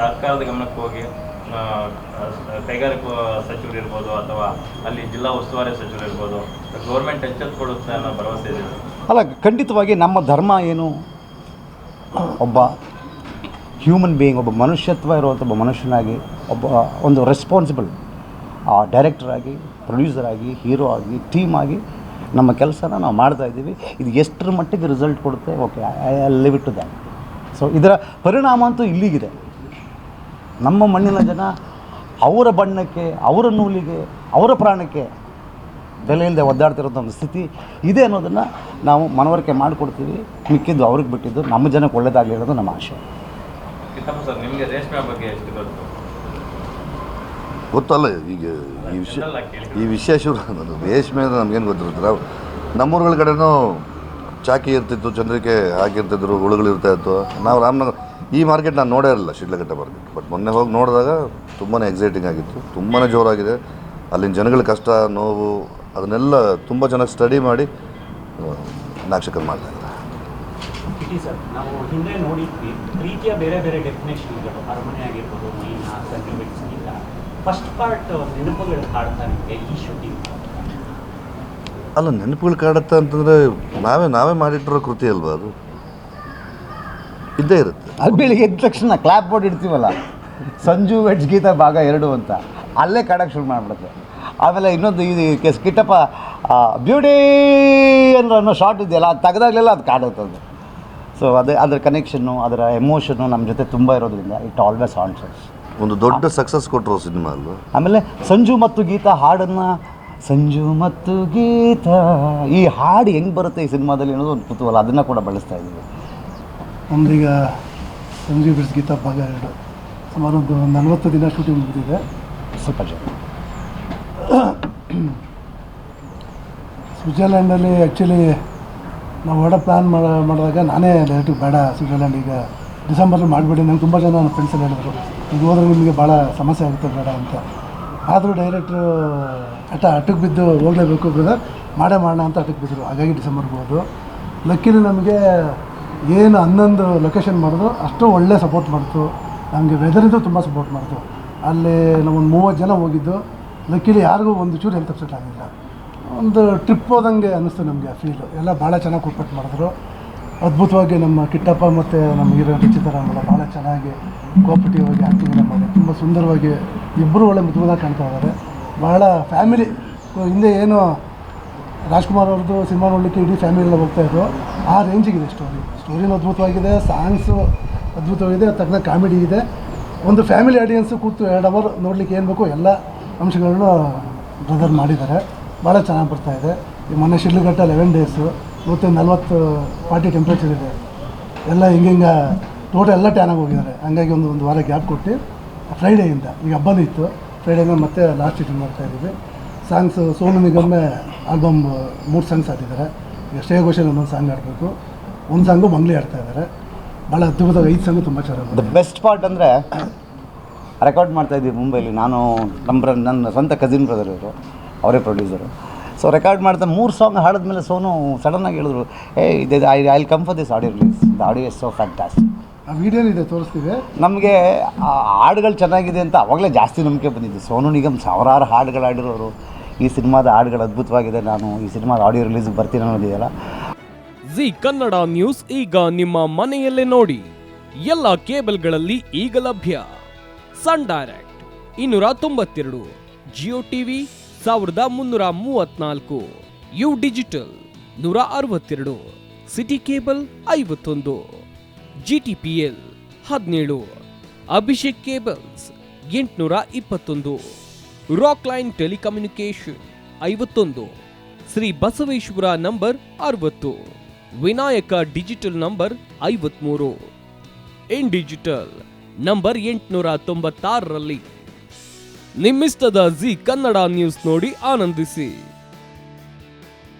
ಸರ್ಕಾರದ ಗಮನಕ್ಕೆ ಹೋಗಿ ಕೈಗಾರಿಕಾ ಸಚಿವರು ಇರ್ಬೋದು ಅಥವಾ ಅಲ್ಲಿ ಜಿಲ್ಲಾ ಉಸ್ತುವಾರಿ ಸಚಿವರು ಇರ್ಬೋದು ಗೌರ್ಮೆಂಟ್ ಎಚ್ಚೆತ್ತುಕೊಳ್ಳುತ್ತೆ ಅನ್ನೋ ಭರವಸೆ ಇದೆ? ಅಲ್ಲ, ಖಂಡಿತವಾಗಿ ನಮ್ಮ ಧರ್ಮ ಏನು, ಒಬ್ಬ ಹ್ಯೂಮನ್ ಬೀಯಿಂಗ್, ಒಬ್ಬ ಮನುಷ್ಯತ್ವ ಇರುವಂಥ ಒಬ್ಬ ಮನುಷ್ಯನಾಗಿ, ಒಬ್ಬ ಒಂದು ರೆಸ್ಪಾನ್ಸಿಬಲ್ ಡೈರೆಕ್ಟರ್ ಆಗಿ, ಪ್ರೊಡ್ಯೂಸರ್ ಆಗಿ, ಹೀರೋ ಆಗಿ, ಟೀಮ್ ಆಗಿ ನಮ್ಮ ಕೆಲಸನ ನಾವು ಮಾಡ್ತಾಯಿದ್ದೀವಿ. ಇದು ಎಷ್ಟರ ಮಟ್ಟಿಗೆ ರಿಸಲ್ಟ್ ಕೊಡುತ್ತೆ, okay, I leave it to that. So ಇದರ ಪರಿಣಾಮ ಅಂತೂ ಇಲ್ಲಿಗಿದೆ. ನಮ್ಮ ಮಣ್ಣಿನ ಜನ ಅವರ ಬಣ್ಣಕ್ಕೆ, ಅವರ ನೂಲಿಗೆ, ಅವರ ಪ್ರಾಣಕ್ಕೆ ಬೆಲೆ ಇಲ್ಲದೆ ಒದ್ದಾಡ್ತಿರೋಂಥ ಒಂದು ಸ್ಥಿತಿ ಇದೆ ಅನ್ನೋದನ್ನು ನಾವು ಮನವರಿಕೆ ಮಾಡಿಕೊಡ್ತೀವಿ. ಮಿಕ್ಕಿದ್ದು ಅವ್ರಿಗೆ ಬಿಟ್ಟಿದ್ದು, ನಮ್ಮ ಜನಕ್ಕೆ ಒಳ್ಳೆಯದಾಗಲಿ ಇರೋದು ನಮ್ಮ ಆಶಯ. ಸರ್, ನಿಮಗೆ ರೇಷ್ಮೆ ಬಗ್ಗೆ ಎಷ್ಟು ಗೊತ್ತಲ್ಲ? ಈಗ ಈ ವಿಷಯ ಶುರು ರೇಷ್ಮೆ ನಮಗೇನು ಗೊತ್ತಿರುತ್ತೆ. ನಾವು ನಮ್ಮೂರುಗಳ ಕಡೆನೂ ಚಾಕಿ ಇರ್ತಿತ್ತು, ಚಂದ್ರಿಕೆ ಹಾಕಿರ್ತಿದ್ರು, ಹುಳುಗಳು ಇರ್ತಾಯಿತ್ತು. ನಾವು ರಾಮನಗರ ಈ ಮಾರ್ಕೆಟ್ ನಾನು ನೋಡೇ ಇರಲಿಲ್ಲ, ಶಿಡ್ಲಘಟ್ಟ ಮಾರ್ಕೆಟ್. ಬಟ್ ಮೊನ್ನೆ ಹೋಗಿ ನೋಡಿದಾಗ ತುಂಬಾ ಎಕ್ಸೈಟಿಂಗ್ ಆಗಿತ್ತು, ತುಂಬಾ ಜೋರಾಗಿದೆ. ಅಲ್ಲಿನ ಜನಗಳ ಕಷ್ಟ, ನೋವು, ಅದನ್ನೆಲ್ಲ ತುಂಬ ಚೆನ್ನಾಗಿ ಸ್ಟಡಿ ಮಾಡಿ ನಾಕ್ಷಕರು ಮಾಡ್ತಾಯಿದ್ದಾರೆ. ಸರ್, ನಾವು ಹಿಂದೆ ನೋಡಿದ್ವಿ ಪ್ರೀತಿಯ ಬೇರೆ ಬೇರೆ ಡೆಫಿನೇಷನ್ಗಳು, ಅರಮನೆ ಆಗಿರ್ಬೋದು, ಮೈನಾ, ಸೆಂಟಿಮೆಂಟ್ಸ್ ಇಲ್ಲ. ಫಸ್ಟ್ ಪಾರ್ಟ್ ನೆನಪುಗಳು ಕಾಡ್ತಾ ನಿಮಗೆ ಈ ಶೂಟಿಂಗ್? ಅಲ್ಲ, ನೆನಪುಗಳು ಕಾಡುತ್ತೆ ಅಂತಂದರೆ ನಾವೇ ಮಾಡಿಟ್ಟಿರೋ ಕೃತಿ ಅಲ್ವಾ, ಅದು ಇದ್ದೇ ಇರುತ್ತೆ. ಅಲ್ಲಿ ಬೆಳಿಗ್ಗೆ ಎದ್ದ ತಕ್ಷಣ ಕ್ಲಾಪ್ ಬೋರ್ಡ್ ಇಡ್ತೀವಲ್ಲ, ಸಂಜು ವೆಡ್ಸ್ ಗೀತಾ ಭಾಗ 2 ಅಂತ, ಅಲ್ಲೇ ಕಾಡೋಕ್ಕೆ ಶುರು ಮಾಡಿಬಿಡುತ್ತೆ. ಆಮೇಲೆ ಇನ್ನೊಂದು ಇದು ಕಿಟ್ಟಪ್ಪ ಬ್ಯೂಟಿ ಅನ್ನೋ ಶಾರ್ಟ್ ಇದೆಯಲ್ಲ, ಅದು ತೆಗೆದಾಗಲೆಲ್ಲ ಅದು ಕಾಡುತ್ತದು. ಸೊ ಅದರ ಕನೆಕ್ಷನ್ನು, ಅದರ ಎಮೋಷನ್ನು ನಮ್ಮ ಜೊತೆ ತುಂಬ ಇರೋದ್ರಿಂದ ಇಟ್ ಆಲ್ವೇಸ್ ಆನ್ಸರ್ಸ್. ಒಂದು ದೊಡ್ಡ ಸಕ್ಸಸ್ ಕೊಟ್ಟರು ಸಿನಿಮಾ ಅಲ್ವಾ. ಆಮೇಲೆ ಸಂಜು ಮತ್ತು ಗೀತಾ ಹಾಡನ್ನು, ಸಂಜು ಮತ್ತು ಗೀತಾ ಈ ಹಾಡು ಹೆಂಗೆ ಬರುತ್ತೆ ಈ ಸಿನಿಮಾದಲ್ಲಿ ಅನ್ನೋದು ಒಂದು ಕುತೂಹಲ, ಅದನ್ನು ಕೂಡ ಬಳಸ್ತಾ ಇದ್ದೀವಿ. ನಮ್ಮದೀಗ ಸಂಜು ವೆಡ್ಸ್ ಗೀತಾ ಭಾಗ 2 ಸುಮಾರು ಒಂದು 40 ದಿನ ಶೂಟಿಂಗ್ ಮುಗಿದಿದೆ. ಸ್ವಲ್ಪ ಜನ ಸ್ವಿಟ್ಜರ್ಲ್ಯಾಂಡಲ್ಲಿ ಆ್ಯಕ್ಚುಲಿ ನಾವು ಹೊರಡ ಪ್ಲ್ಯಾನ್ ಮಾಡಿದಾಗ ನಾನೇ ಡೈರೆಕ್ಟಿಗೆ ಬೇಡ ಸ್ವಿಟ್ಜರ್ಲ್ಯಾಂಡ್ ಈಗ ಡಿಸೆಂಬರಲ್ಲಿ ಮಾಡಿಬಿಡಿ, ನಂಗೆ ತುಂಬ ಜನ ನನ್ನ ಫ್ರೆಂಡ್ಸಲ್ಲಿ ಹೇಳಿದ್ರು ಈಗ ಹೋದ್ರೆ ನಿಮಗೆ ಭಾಳ ಸಮಸ್ಯೆ ಆಗುತ್ತೆ ಬೇಡ ಅಂತ. ಆದರೂ ಡೈರೆಕ್ಟ್ರು ಅಟ್ಟಕ್ಕೆ ಬಿದ್ದು ಹೋಗಲೇಬೇಕು ಬ್ರದರ್, ಮಾಡೋಣ ಅಂತ ಅಟ್ಟಕ್ಕೆ ಬಿದ್ದರು. ಹಾಗಾಗಿ ಡಿಸೆಂಬರ್ಗೆ ಹೋದು. ಲಕ್ಕಿಲಿ ನಮಗೆ ಏನು 11 ಲೊಕೇಶನ್ ಮಾಡಿದ್ರು ಅಷ್ಟು ಒಳ್ಳೆ ಸಪೋರ್ಟ್ ಮಾಡ್ತು ನಮಗೆ. ವೆದರಿಂದ ತುಂಬ ಸಪೋರ್ಟ್ ಮಾಡ್ತು. ಅಲ್ಲಿ ನಾವೊಂದು 30 ಜನ ಹೋಗಿದ್ದು. ಲಕ್ಕಿಲಿ ಯಾರಿಗೂ ಒಂದು ಚೂರು ಹೆಲ್ತ್ ಅಪ್ಸೆಟ್ ಆಗಿಲ್ಲ. ಒಂದು ಟ್ರಿಪ್ ಹೋದಂಗೆ ಅನ್ನಿಸ್ತು ನಮಗೆ ಆ ಫೀಲು. ಎಲ್ಲ ಭಾಳ ಚೆನ್ನಾಗಿ ಕೋಪರೇಟ್ ಮಾಡಿದ್ರು. ಅದ್ಭುತವಾಗಿ ನಮ್ಮ ಕಿಟ್ಟಪ್ಪ ಮತ್ತು ನಮ್ಮ ಹೀರೋ ರುಚಿತರಾಮೆಲ್ಲ ಭಾಳ ಚೆನ್ನಾಗಿ ಕೋಪರೇಟಿವ್ ಆಗಿ ಆ್ಯಕ್ಟಿಂಗ್ ಮಾಡಿ ತುಂಬ ಸುಂದರವಾಗಿ ಇಬ್ಬರು ಒಳ್ಳೆ ಮುದ್ದುಗಳಾಗಿ ಕಾಣ್ತಾ ಇದ್ದಾರೆ. ಭಾಳ ಫ್ಯಾಮಿಲಿ. ಹಿಂದೆ ಏನು ರಾಜ್ಕುಮಾರ್ ಅವ್ರದ್ದು ಸಿನಿಮಾ ನೋಡಲಿಕ್ಕೆ ಇಡೀ ಫ್ಯಾಮಿಲಿಯೆಲ್ಲ ಹೋಗ್ತಾಯಿದ್ರು, ಆ ರೇಂಜಿಗಿದೆ ಸ್ಟೋರಿನೂ ಅದ್ಭುತವಾಗಿದೆ, ಸಾಂಗ್ಸು ಅದ್ಭುತವಾಗಿದೆ, ತಕ್ಕನ ಕಾಮಿಡಿ ಇದೆ. ಒಂದು ಫ್ಯಾಮಿಲಿ ಆಡಿಯನ್ಸು ಕೂತು 2 ಅವರ್ ನೋಡಲಿಕ್ಕೆ ಏನು ಬೇಕೋ ಎಲ್ಲ ಅಂಶಗಳನ್ನು ಬ್ರದರ್ ಮಾಡಿದ್ದಾರೆ. ಭಾಳ ಚೆನ್ನಾಗಿ ಬರ್ತಾಯಿದೆ. ಈ ಮೊನ್ನೆ ಶಿಡ್ಲಘಟ್ಟ 11 ಡೇಸು, ಇವತ್ತು 40 ಟೆಂಪ್ರೇಚರ್ ಇದೆ. ಎಲ್ಲ ಹಿಂಗೆ ಟೋಟಲ್ ಎಲ್ಲ ಟ್ಯಾನಾಗಿ ಹೋಗಿದ್ದಾರೆ. ಹಂಗಾಗಿ ಒಂದು ವಾರ ಗ್ಯಾಪ್ ಕೊಟ್ಟು ಫ್ರೈಡೆಯಿಂದ, ಈಗ ಹಬ್ಬನೂ ಇತ್ತು, ಫ್ರೈಡೆಯಿಂದ ಮತ್ತೆ ಲಾಸ್ಟ್ ಶೂಟಿಂಗ್ ಮಾಡ್ತಾಯಿದ್ದೀವಿ. ಸಾಂಗ್ಸು ಸೋನು ನಿಗಮ್ಮೆ ಆಲ್ಬಮ್ 3 ಸಾಂಗ್ಸ್ ಆಡಿದ್ದಾರೆ. ಈಗ ಶ್ರೇಯಾ ಘೋಷಲ್ ಒಂದೊಂದು ಸಾಂಗ್ ಆಡಬೇಕು, ಒಂದು ಸಾಂಗು ಮಂಗ್ಲಿ ಆಡ್ತಾಯಿದ್ದಾರೆ. ಭಾಳ ಅದ್ಭುತವಾಗಿ 5 ಸಾಂಗು ತುಂಬ ಚೆನ್ನಾಗಿ. ದ ಬೆಸ್ಟ್ ಪಾರ್ಟ್ ಅಂದರೆ ರೆಕಾರ್ಡ್ ಮಾಡ್ತಾಯಿದ್ವಿ ಮುಂಬೈಲಿ. ನಾನು ನನ್ನ ಸ್ವಂತ ಕಸಿನ್ ಬ್ರದರ್ ಇವರು, ಅವರೇ ಪ್ರೊಡ್ಯೂಸರು. ಸೊ ರೆಕಾರ್ಡ್ ಮಾಡ್ತಾ 3 ಸಾಂಗ್ ಹಾಡಿದ್ಮೇಲೆ ಸೋನು ಸಡನ್ನಾಗಿ ಹೇಳಿದ್ರು, I will come for this audio release, the audio is so fantastic. ಆ ವಿಡಿಯೋನಿದೆ, ತೋರಿಸ್ತೀವಿ. ನಮಗೆ ಹಾಡುಗಳು ಚೆನ್ನಾಗಿದೆ ಅಂತ ಅವಾಗಲೇ ಜಾಸ್ತಿ ನಂಬಿಕೆ ಬಂದಿದ್ದು. ಸೋನು ನಿಗಮ್ ಸಾವಿರಾರು ಹಾಡುಗಳು ಆಡಿರೋರು. ಈ ಸಿನಿಮಾದ ಹಾಡುಗಳು ಅದ್ಭುತವಾಗಿದೆ. ನಾನು ಈ ಸಿನಿಮಾದ ಆಡಿಯೋ ರಿಲೀಸ್ಗೆ ಬರ್ತೀನಿ ಅನ್ನೋದಿದೆಯಲ್ಲ. ಜಿ ಕನ್ನಡ ನ್ಯೂಸ್ ಈಗ ನಿಮ್ಮ ಮನೆಯಲ್ಲೇ ನೋಡಿ. ಎಲ್ಲ ಕೇಬಲ್ಗಳಲ್ಲಿ ಈಗ ಲಭ್ಯ. Sun Direct 292, Jio TV 1334, U digital 162, City cable 51, GTPL 17, Abhishek cables 821, rock line telecommunication 51, Shri Basaveshwara number 60, Vinayaka digital number 53, in digital number 896ರಲ್ಲಿ. ನಿಮ್ಮಿಸ್ತದ ಜಿ ಕನ್ನಡ ನ್ಯೂಸ್ ನೋಡಿ ಆನಂದಿಸಿ.